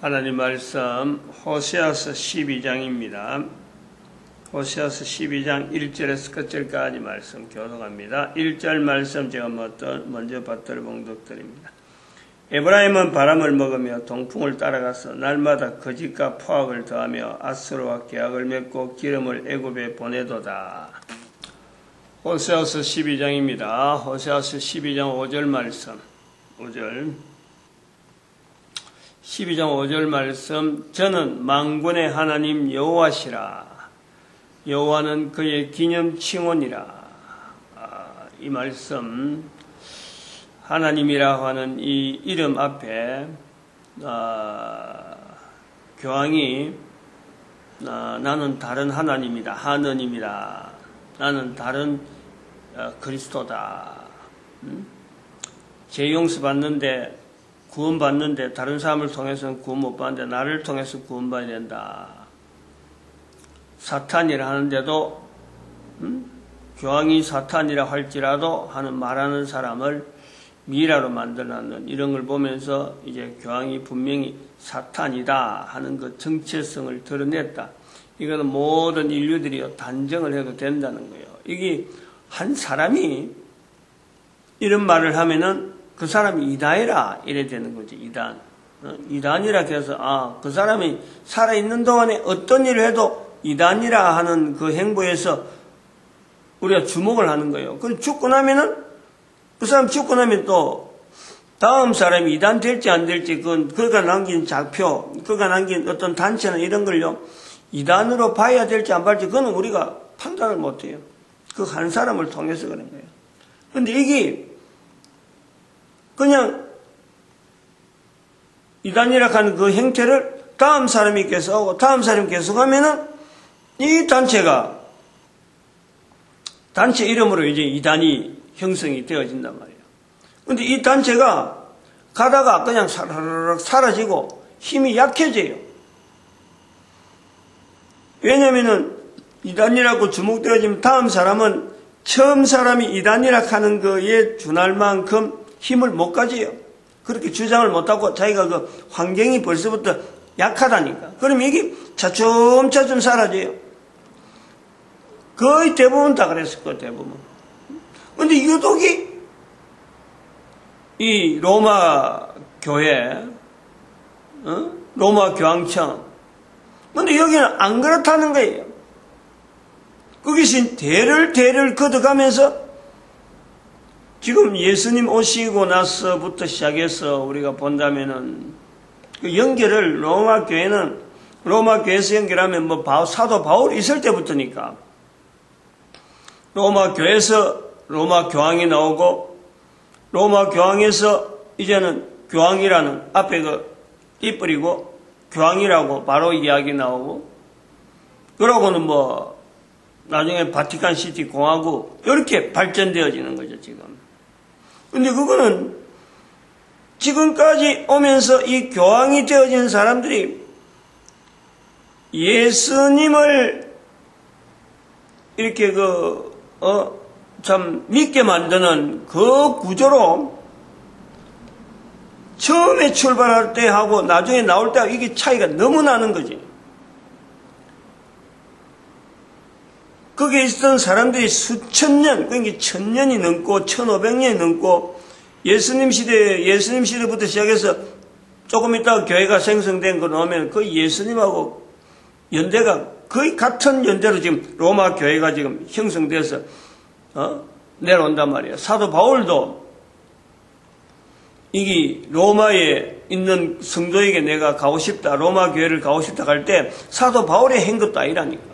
하나님 말씀 호세아서 12장입니다. 호세아서 12장 1절에서 끝절까지 말씀 교독합니다. 1절 말씀 제가 먼저 받들어 봉독드립니다. 에브라임은 바람을 먹으며 동풍을 따라가서 날마다 거짓과 포악을 더하며 아수르와 계약을 맺고 기름을 애굽에 보내도다. 호세아서 12장입니다. 호세아서 12장 5절 말씀 12장 5절 말씀. 저는 만군의 하나님 여호와시라. 여호와는 그의 기념칭호니라. 이 말씀, 하나님이라 하는 이 이름 앞에 교황이 나는 다른 하나님이다, 하느님이다, 나는 다른 그리스도다, 죄용서 받는데 구원받는데 다른 사람을 통해서는 구원 못 받는데 나를 통해서 구원받아야 된다. 사탄이라 하는데도 교황이 사탄이라 할지라도 하는 말하는 사람을 미라로 만들어놨는 이런 걸 보면서 이제 교황이 분명히 사탄이다 하는 그 정체성을 드러냈다. 이거는 모든 인류들이 단정을 해도 된다는 거예요. 이게 한 사람이 이런 말을 하면은 그 사람이 이단이라 이래 되는 거지. 이단이라 해서 그 사람이 살아있는 동안에 어떤 일을 해도 이단이라 하는 그 행보에서 우리가 주목을 하는 거예요. 그럼 죽고 나면은 그 사람 죽고 나면 또 다음 사람이 이단 될지 안 될지 그가 남긴 작표, 그가 남긴 어떤 단체나 이런 걸요 이단으로 봐야 될지 안 봐야 될지 그거는 우리가 판단을 못 해요. 그 한 사람을 통해서 그런 거예요. 근데 이게 그냥 이단이라 하는 그 행태를 다음 사람이 계속하고 다음 사람이 계속하면은 이 단체 이름으로 이제 이단이 형성이 되어진단 말이에요. 근데 이 단체가 가다가 그냥 사라락 사라지고 힘이 약해져요. 왜냐면은 이단이라고 주목되어지면 다음 사람은 처음 사람이 이단이라 하는 거에 준할 만큼 힘을 못 가져요. 그렇게 주장을 못하고 자기가 그 환경이 벌써부터 약하다니까. 그럼 이게 차츰차츰 사라져요. 거의 대부분 다 그랬을 거예요, 대부분. 근데 유독이 이 로마 교회, 로마 교황청. 근데 여기는 안 그렇다는 거예요. 거기서 대를 걷어가면서 지금 예수님 오시고 나서부터 시작해서 우리가 본다면은 그 연결을 로마 교회에서 연결하면 사도 바울이 있을 때부터니까 로마 교회에서 로마 교황이 나오고 로마 교황에서 이제는 교황이라는 앞에 그 띠뿌리고 교황이라고 바로 이야기 나오고 그러고는 나중에 바티칸 시티 공화국 이렇게 발전되어지는 거죠 지금. 근데 그거는 지금까지 오면서 이 교황이 되어진 사람들이 예수님을 이렇게 참 믿게 만드는 그 구조로 처음에 출발할 때 하고 나중에 나올 때 이게 차이가 너무 나는 거지. 거기에 있었던 사람들이 수천 년, 그러니까 1000년이 넘고 1500년이 넘고 예수님 시대부터 시작해서 조금 있다가 교회가 생성된 거 나오면 그 예수님하고 연대가 거의 같은 연대로 지금 로마 교회가 지금 형성돼서 내려온단 말이에요. 사도 바울도 이게 로마에 있는 성도에게 내가 가고 싶다, 로마 교회를 가고 싶다 할 때 사도 바울이 한 것도 아니라니까.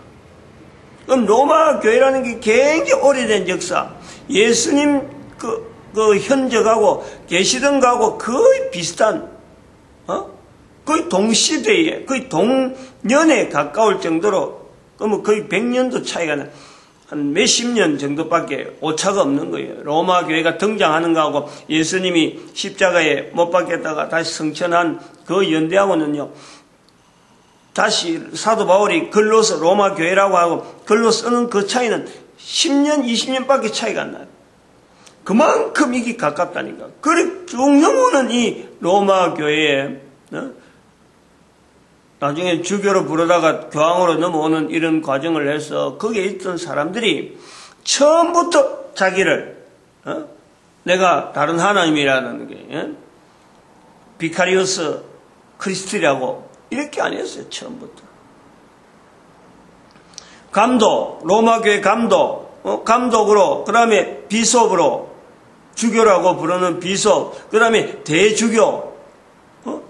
그럼 로마 교회라는 게 굉장히 오래된 역사, 예수님 그 현적하고 계시던 거하고 거의 비슷한, 거의 동시대에, 거의 동년에 가까울 정도로, 거의 100년도 차이가 한 몇십 년 정도밖에 오차가 없는 거예요. 로마 교회가 등장하는 거하고 예수님이 십자가에 못 박혔다가 다시 성천한 그 연대하고는요, 다시 사도 바울이 글로 써 로마 교회라고 하고 글로 쓰는 그 차이는 10년, 20년밖에 차이가 안 나요. 그만큼 이게 가깝다니까. 그래 쭉 넘어오는 이 로마 교회에 나중에 주교로 부르다가 교황으로 넘어오는 이런 과정을 해서 거기에 있던 사람들이 처음부터 자기를 내가 다른 하나님이라는 게 비카리오스 크리스티라고 이렇게 안 했어요. 처음부터. 감독, 로마교회 감독, 감독으로, 그 다음에 비숍으로, 주교라고 부르는 비숍, 그 다음에 대주교,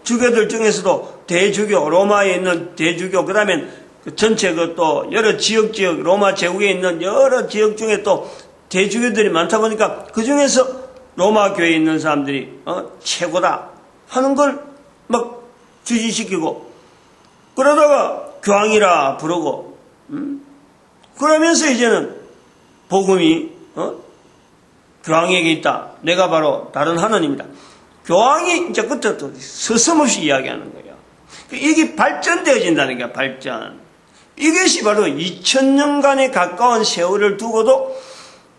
주교들 중에서도 대주교, 로마에 있는 대주교, 그 다음에 전체 또 여러 지역, 로마 제국에 있는 여러 지역 중에 또 대주교들이 많다 보니까 그 중에서 로마 교회에 있는 사람들이 최고다 하는 걸 막 주지시키고 그러다가 교황이라 부르고 그러면서 이제는 복음이 교황에게 있다. 내가 바로 다른 하나님이다. 교황이 이제 그때부터 서슴없이 이야기하는 거예요. 이게 발전되어진다는 거야. 발전. 이것이 바로 2000년간에 가까운 세월을 두고도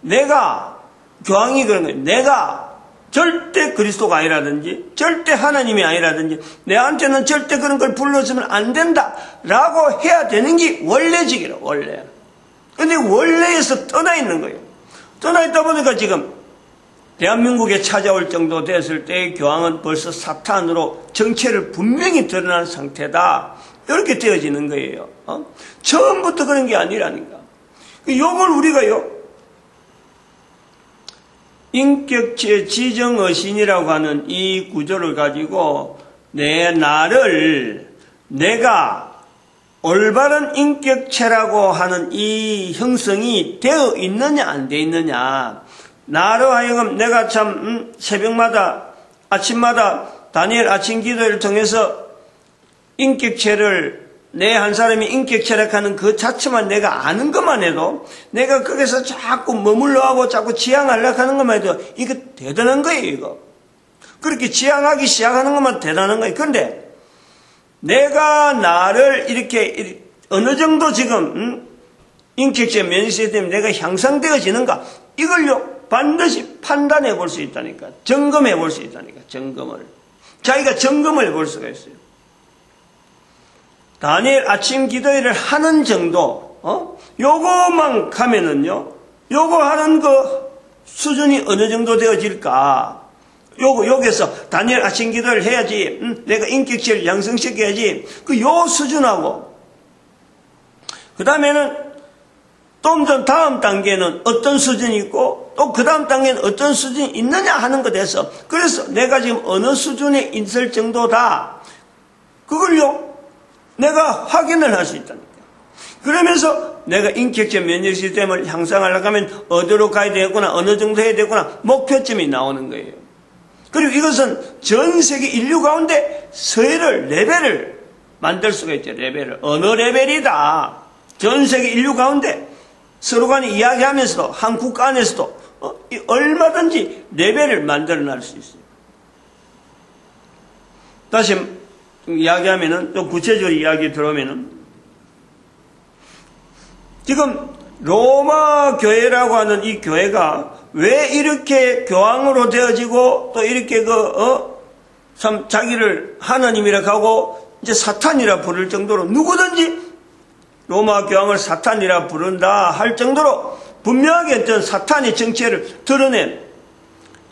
내가 교황이 그런 거예요. 내가 절대 그리스도가 아니라든지 절대 하나님이 아니라든지 내한테는 절대 그런 걸 불러주면 안 된다라고 해야 되는 게 원래직이라. 원래. 근데 원래에서 떠나 있는 거예요. 떠나 있다 보니까 지금 대한민국에 찾아올 정도 됐을 때 교황은 벌써 사탄으로 정체를 분명히 드러난 상태다. 이렇게 되어지는 거예요. 처음부터 그런 게 아니라니까. 요걸 우리가요, 인격체 지정의신이라고 하는 이 구조를 가지고 나를 내가 올바른 인격체라고 하는 이 형성이 되어 있느냐 안 되어 있느냐, 나로 하여금 내가 참 새벽마다 아침마다 다니엘 아침 기도를 통해서 인격체를 내 한 사람이 인격체라하는 그 자체만 내가 아는 것만 해도 내가 거기서 자꾸 머물러 하고 자꾸 지향하려고 하는 것만 해도 이거 대단한 거예요. 이거 그렇게 지향하기 시작하는 것만 대단한 거예요. 그런데 내가 나를 이렇게 어느 정도 지금 인격체 면역시스템 때문에 내가 향상되어지는가, 이걸요 반드시 판단해 볼 수 있다니까. 점검해 볼 수 있다니까. 점검을 자기가 점검을 해볼 수가 있어요. 다니엘 아침 기도회를 하는 정도, 요거만 가면은요, 요거 하는 그 수준이 어느 정도 되어질까? 여기서 다니엘 아침 기도를 해야지, 내가 인격체를 양성시켜야지, 요 수준하고, 그 다음에는 또 다음 단계는 어떤 수준이 있고, 또 그 다음 단계는 어떤 수준이 있느냐 하는 것에서, 그래서 내가 지금 어느 수준에 있을 정도다. 그걸요, 내가 확인을 할 수 있다니까. 그러면서 내가 인격체 면역 시스템을 향상하려고 하면 어디로 가야 되겠구나, 어느 정도 해야 되겠구나, 목표점이 나오는 거예요. 그리고 이것은 전 세계 인류 가운데 레벨을 만들 수가 있죠. 레벨을. 어느 레벨이다. 전 세계 인류 가운데 서로 간에 이야기하면서도 한 국가 안에서도 얼마든지 레벨을 만들어낼 수 있어요. 다시 이야기하면은, 또 구체적으로 이야기 들어오면은, 지금 로마 교회라고 하는 이 교회가 왜 이렇게 교황으로 되어지고 또 이렇게 참 자기를 하나님이라 하고 이제 사탄이라 부를 정도로, 누구든지 로마 교황을 사탄이라 부른다 할 정도로 분명하게 어떤 사탄의 정체를 드러낸,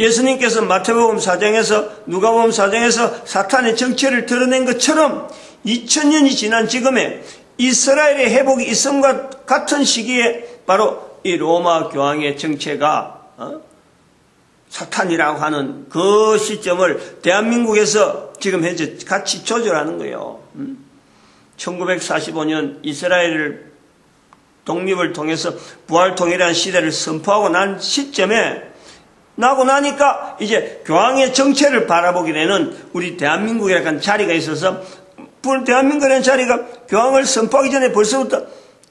예수님께서 마태복음 4장에서 누가복음 4장에서 사탄의 정체를 드러낸 것처럼 2000년이 지난 지금에 이스라엘의 회복이 있음과 같은 시기에 바로 이 로마 교황의 정체가 사탄이라고 하는 그 시점을 대한민국에서 지금 현재 같이 조절하는 거예요. 1945년 이스라엘 독립을 통해서 부활통일이라는 시대를 선포하고 난 시점에 나고 나니까 이제 교황의 정체를 바라보게 되는 우리 대한민국이라는 자리가 있어서, 대한민국이라는 자리가 교황을 선포하기 전에 벌써부터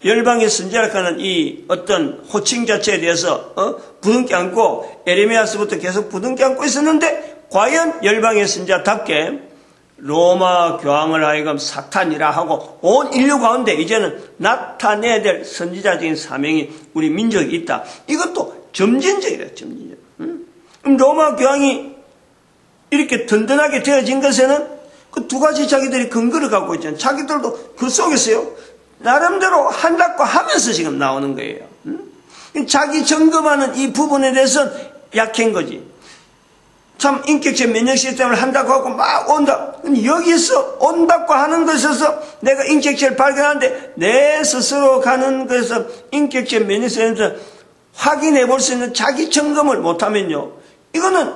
열방의 선지자라는 이 어떤 호칭 자체에 대해서 부둥켜 안고, 에레미야서부터 계속 부둥켜 안고 있었는데, 과연 열방의 선지자답게 로마 교황을 하여금 사탄이라 하고 온 인류 가운데 이제는 나타내야 될 선지자적인 사명이 우리 민족에 있다. 이것도 점진적이래요. 점진적. 그럼 로마 교황이 이렇게 든든하게 되어진 것에는 그 두 가지 자기들이 근거를 갖고 있잖아요. 자기들도 그 속에서요, 나름대로 한다고 하면서 지금 나오는 거예요. 자기 점검하는 이 부분에 대해서는 약한 거지. 참 인격체 면역 시스템을 한다고 하고 막 온다. 여기서 온다고 하는 것에서 내가 인격체를 발견하는데 내 스스로 가는 것에서 인격체 면역 시스템을 확인해 볼 수 있는 자기 점검을 못하면요, 이거는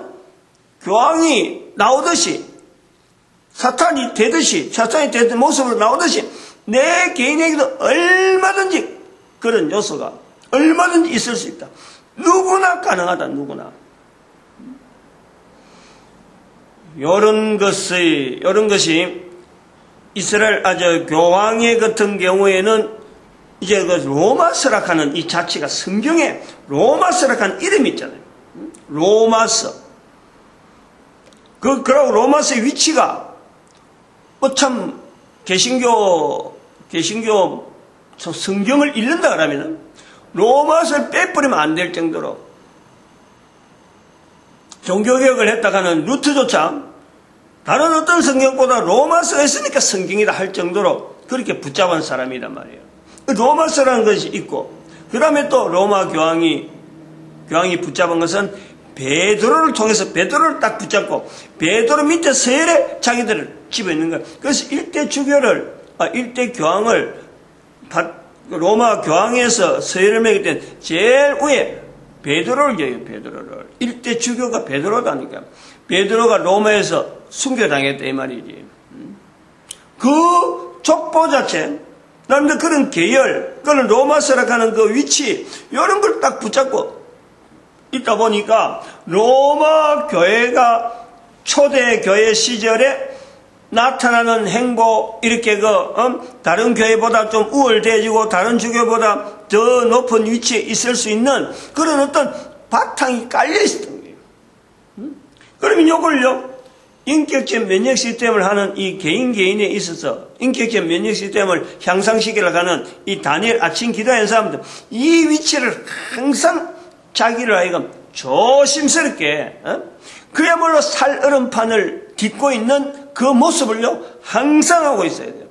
교황이 나오듯이 사탄이 되듯이 모습으로 나오듯이 내 개인에게도 얼마든지 그런 요소가 얼마든지 있을 수 있다. 누구나 가능하다. 누구나. 요런 것이 이스라엘 교황의 같은 경우에는 이제 그 로마서라하는 이 자체가 성경에 로마서라하는 이름이 있잖아요. 로마서. 그러고 로마서의 위치가 참 개신교 성경을 읽는다 그러면은 로마서를 빼버리면 안 될 정도로 종교개혁을 했다가는 루트조차 다른 어떤 성경보다 로마서가 있으니까 성경이다 할 정도로 그렇게 붙잡은 사람이란 말이에요. 로마서라는 것이 있고, 그 다음에 또 로마 교황이 붙잡은 것은 베드로를 통해서 베드로를 딱 붙잡고 베드로 밑에 서열에 자기들을 집어있는 거예요. 그래서 일대 교황을 로마 교황에서 서열을 매길 때 제일 위에 베드로를 줘요. 베드로를. 일대 주교가 베드로다니까. 베드로가 로마에서 순교당했다 이 말이지. 그 족보 자체, 그다음에 그런 계열, 그런 로마서라고 하는 그 위치, 이런 걸 딱 붙잡고 있다 보니까 로마 교회가 초대 교회 시절에 나타나는 행보, 이렇게 다른 교회보다 좀 우월되어지고 다른 주교보다 더 높은 위치에 있을 수 있는 그런 어떤 바탕이 깔려 있었던 거예요. 그러면 이걸요, 인격적 면역 시스템을 하는 이 개인에 있어서 인격적 면역 시스템을 향상시키려고 하는 이 다니엘 아침 기도하는 사람들, 이 위치를 항상 자기를 하여금 조심스럽게, 그야말로 살얼음판을 딛고 있는 그 모습을요, 항상 하고 있어야 돼요.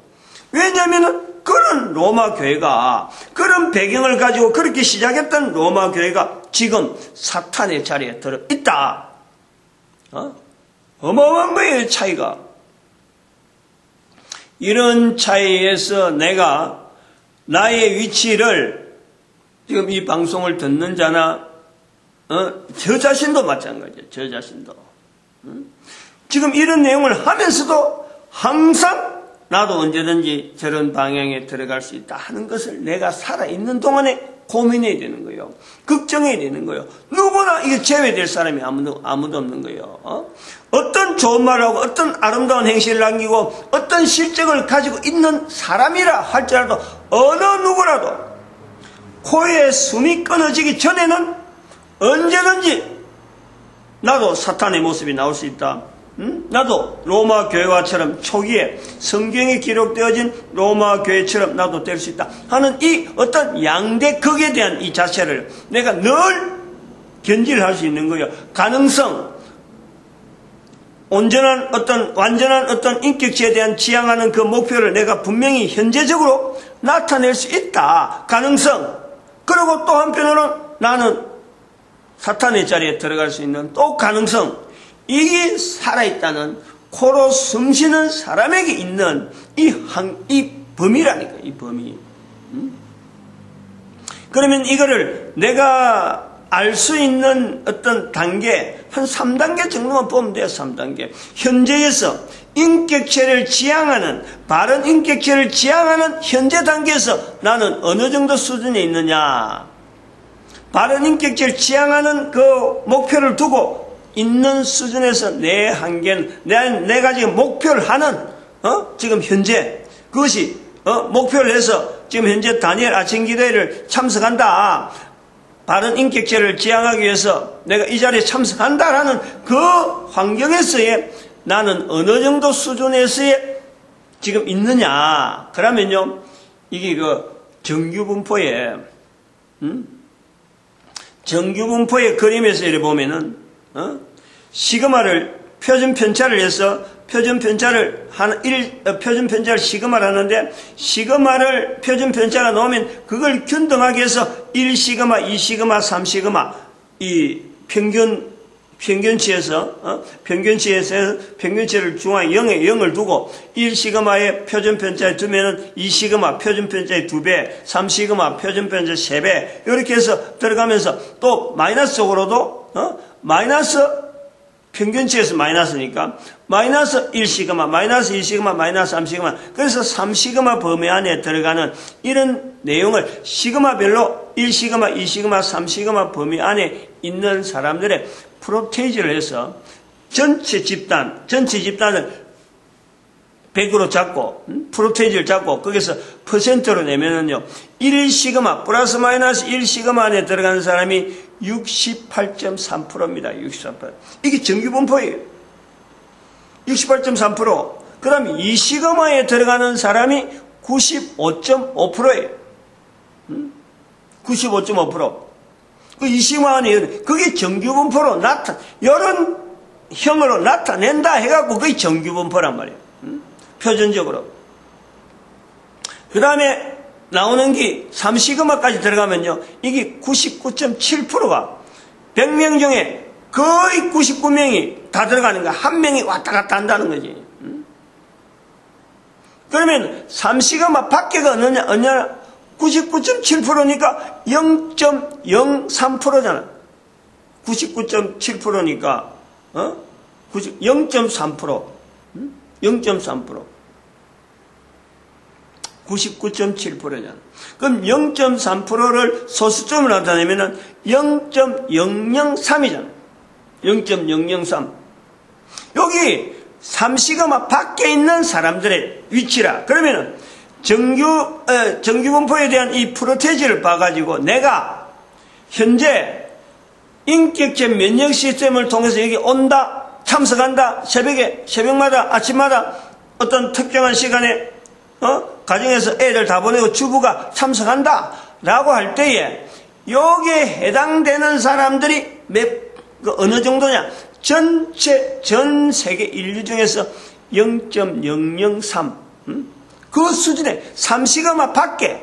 왜냐하면 그런 로마 교회가, 그런 배경을 가지고 그렇게 시작했던 로마 교회가 지금 사탄의 자리에 들어 있다. 어마어마한 거예요, 차이가. 이런 차이에서 내가 나의 위치를 지금 이 방송을 듣는 자나, 저 자신도 마찬가지예요. 저 자신도. 지금 이런 내용을 하면서도 항상 나도 언제든지 저런 방향에 들어갈 수 있다 하는 것을 내가 살아있는 동안에 고민해야 되는 거예요. 걱정해야 되는 거예요. 누구나 이게 제외될 사람이 아무도 없는 거예요. 어떤 좋은 말하고 어떤 아름다운 행실을 남기고 어떤 실적을 가지고 있는 사람이라 할지라도 어느 누구라도 코에 숨이 끊어지기 전에는 언제든지 나도 사탄의 모습이 나올 수 있다. 나도 로마 교회와처럼 초기에 성경에 기록되어진 로마 교회처럼 나도 될 수 있다 하는 이 어떤 양대극에 대한 이 자체를 내가 늘 견지를 할 수 있는 거예요. 가능성, 완전한 어떤 인격체에 대한 지향하는 그 목표를 내가 분명히 현재적으로 나타낼 수 있다. 가능성. 그리고 또 한편으로는 나는 사탄의 자리에 들어갈 수 있는 또 가능성. 이게 살아있다는 코로 숨쉬는 사람에게 있는 이 범위라니까, 이 범위. 그러면 이거를 내가 알 수 있는 어떤 단계, 한 3단계 정도만 보면 돼요, 3단계. 현재에서 인격체를 지향하는, 바른 인격체를 지향하는 현재 단계에서 나는 어느 정도 수준에 있느냐. 바른 인격체를 지향하는 그 목표를 두고 있는 수준에서 내 한계는, 내가 지금 목표를 하는, 지금 현재, 그것이, 목표를 해서 지금 현재 다니엘 아침 기도회를 참석한다. 바른 인격체를 지향하기 위해서 내가 이 자리에 참석한다라는 그 환경에서의 나는 어느 정도 수준에서의 지금 있느냐. 그러면요, 이게 정규분포의 그림에서 이렇게 보면은, 시그마를 표준 편차를 해서 표준편차를 시그마를 하는데, 시그마를 표준편차가 나오면 그걸 균등하게 해서 1시그마, 2시그마, 3시그마, 이 평균치에서 평균치를 중앙에 0을 두고 1시그마의 표준편차에 두면은 2시그마 표준편차의 2배, 3시그마 표준편차의 3배, 이렇게 해서 들어가면서 또 마이너스 쪽으로도, 마이너스 평균치에서 마이너스니까 마이너스 1시그마, 마이너스 2시그마, 마이너스 3시그마, 그래서 3시그마 범위 안에 들어가는 이런 내용을 시그마별로 1시그마, 2시그마, 3시그마 범위 안에 있는 사람들의 프로테이지를 해서 전체 집단을 100으로 잡고, 프로테이지를 잡고, 거기서 퍼센트로 내면은요, 1시그마, 플러스 마이너스 1시그마 안에 들어가는 사람이 68.3%입니다. 63%. 이게 정규분포예요. 68.3%. 그 다음에 2시그마에 들어가는 사람이 95.5%예요. 95.5%. 그 2시그마 안에, 그게 정규분포로 이런 형으로 나타낸다 해갖고 그게 정규분포란 말이에요. 표준적으로. 그 다음에 나오는 게 3시그마까지 들어가면요, 이게 99.7%가 100명 중에 거의 99명이 다 들어가는 거야. 한 명이 왔다 갔다 한다는 거지. 그러면 3시그마 밖에가 어느냐? 99.7%니까 0.03%잖아. 99.7%니까 0.3%. 0.3%. 99.7%잖아. 그럼 0.3%를 소수점으로 나타내면은 0.003이잖아. 0.003. 여기 3시그마 밖에 있는 사람들의 위치라. 그러면은 정규분포에 대한 이 프로테이지를 봐가지고 내가 현재 인격체 면역 시스템을 통해서 여기 온다, 참석한다, 새벽마다, 아침마다 어떤 특정한 시간에, 가정에서 애들 다 보내고 주부가 참석한다, 라고 할 때에, 여기에 해당되는 사람들이 어느 정도냐? 전 세계 인류 중에서 0.003, 그 수준에 3시그마 밖에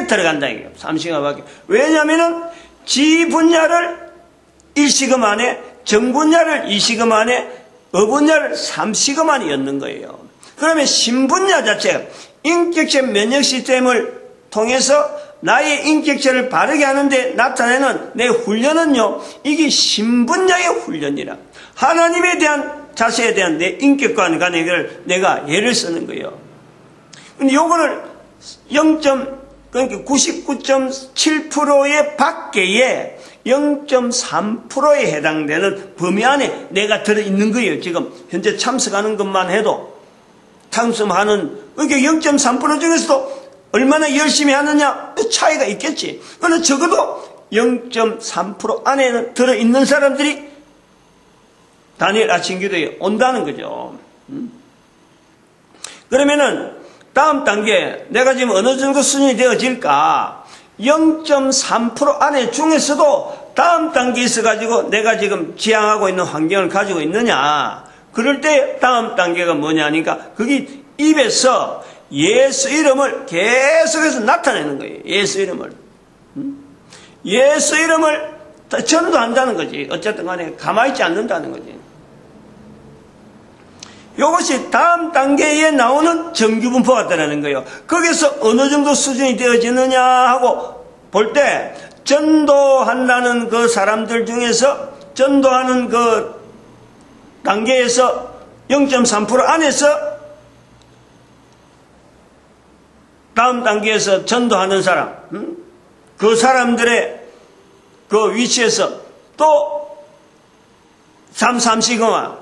들어간다, 이게요. 3시그마 밖에. 왜냐면은, 지 분야를 1시그마 안에, 정 분야를 2시그마 안에, 어 분야를 3시그마 안에 였는 거예요. 그러면 신분야 자체가 인격체 면역 시스템을 통해서 나의 인격체를 바르게 하는데 나타내는 내 훈련은요, 이게 신분야의 훈련이라. 하나님에 대한 자세에 대한 내 인격과 간의 걸 내가 예를 쓰는 거예요. 근데 요거를 99.7%의 밖에 0.3%에 해당되는 범위 안에 내가 들어있는 거예요. 지금 현재 참석하는 것만 해도 참석하는, 그러니까 0.3% 중에서도 얼마나 열심히 하느냐 차이가 있겠지. 그러나 적어도 0.3% 안에는 들어있는 사람들이 다니엘 아침 기도에 온다는 거죠. 그러면은 다음 단계 내가 지금 어느 정도 수준이 되어질까? 0.3% 안에 중에서도 다음 단계에 있어가지고 내가 지금 지향하고 있는 환경을 가지고 있느냐? 그럴 때 다음 단계가 뭐냐니까 그게 입에서 예수 이름을 계속해서 나타내는 거예요. 예수 이름을. 예수 이름을 전도한다는 거지. 어쨌든 간에 가만히 있지 않는다는 거지. 이것이 다음 단계에 나오는 정규분포가 되라는 거예요. 거기서 어느 정도 수준이 되어지느냐 하고 볼 때 전도한다는 그 사람들 중에서 전도하는 그 단계에서 0.3% 안에서 다음 단계에서 전도하는 사람, 그 사람들의 그 위치에서 또 3시그마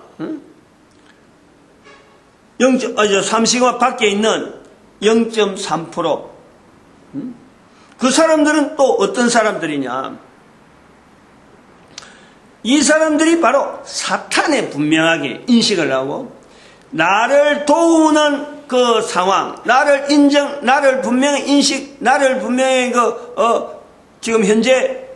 3시그마 밖에 있는 0.3%. 그 사람들은 또 어떤 사람들이냐? 이 사람들이 바로 사탄에 분명하게 인식을 하고, 나를 도우는 그 상황, 나를 분명히 인식, 나를 분명히 지금 현재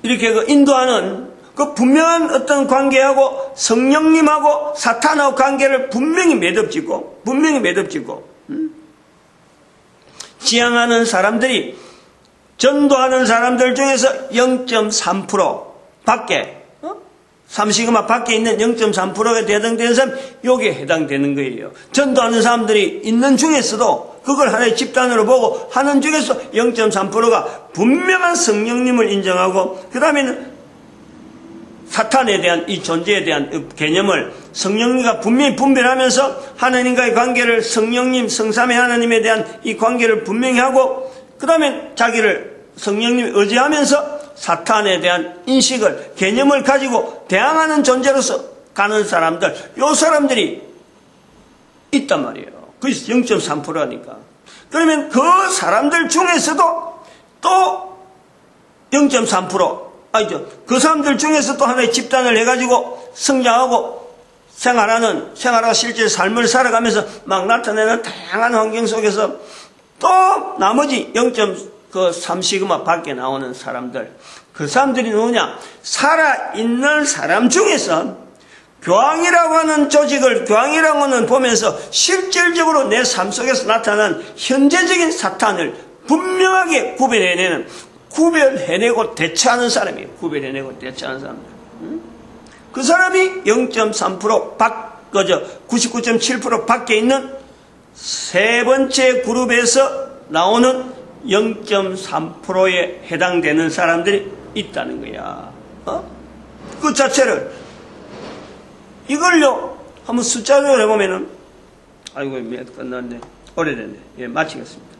이렇게 인도하는 그 분명한 어떤 관계하고 성령님하고 사탄하고 관계를 분명히 매듭짓고 지향하는 사람들이 전도하는 사람들 중에서 0.3% 밖에 3시그마 밖에 있는 0.3%가 해당되는 사람 여기에 해당되는 거예요. 전도하는 사람들이 있는 중에서도 그걸 하나의 집단으로 보고 하는 중에서 0.3%가 분명한 성령님을 인정하고 그 다음에는 사탄에 대한 이 존재에 대한 개념을 성령님과 분명히 분별하면서 하나님과의 관계를 성령님, 성삼의 하나님에 대한 이 관계를 분명히 하고 그 다음에 자기를 성령님 의지하면서 사탄에 대한 인식을, 개념을 가지고 대항하는 존재로서 가는 사람들, 요 사람들이 있단 말이에요. 그래서 0.3%니까. 그러면 그 사람들 중에서도 또 0.3%, 그 사람들 중에서 또 하나의 집단을 해가지고 성장하고 생활하고 실제 삶을 살아가면서 막 나타내는 다양한 환경 속에서 또 나머지 0.3시그마 밖에 나오는 사람들, 그 사람들이 누구냐? 살아있는 사람 중에서 교황이라고 하는 조직을, 교황이라고 하는 보면서 실질적으로 내 삶 속에서 나타난 현재적인 사탄을 분명하게 구별해내고 대처하는 사람이에요. 구별해내고 대처하는 사람들. 그 사람이 0.3% 99.7% 밖에 있는 세 번째 그룹에서 나오는 0.3%에 해당되는 사람들이 있다는 거야. 그 자체를 이걸요 한번 숫자적으로 해보면은 아이고 끝났네. 오래됐네. 예, 마치겠습니다.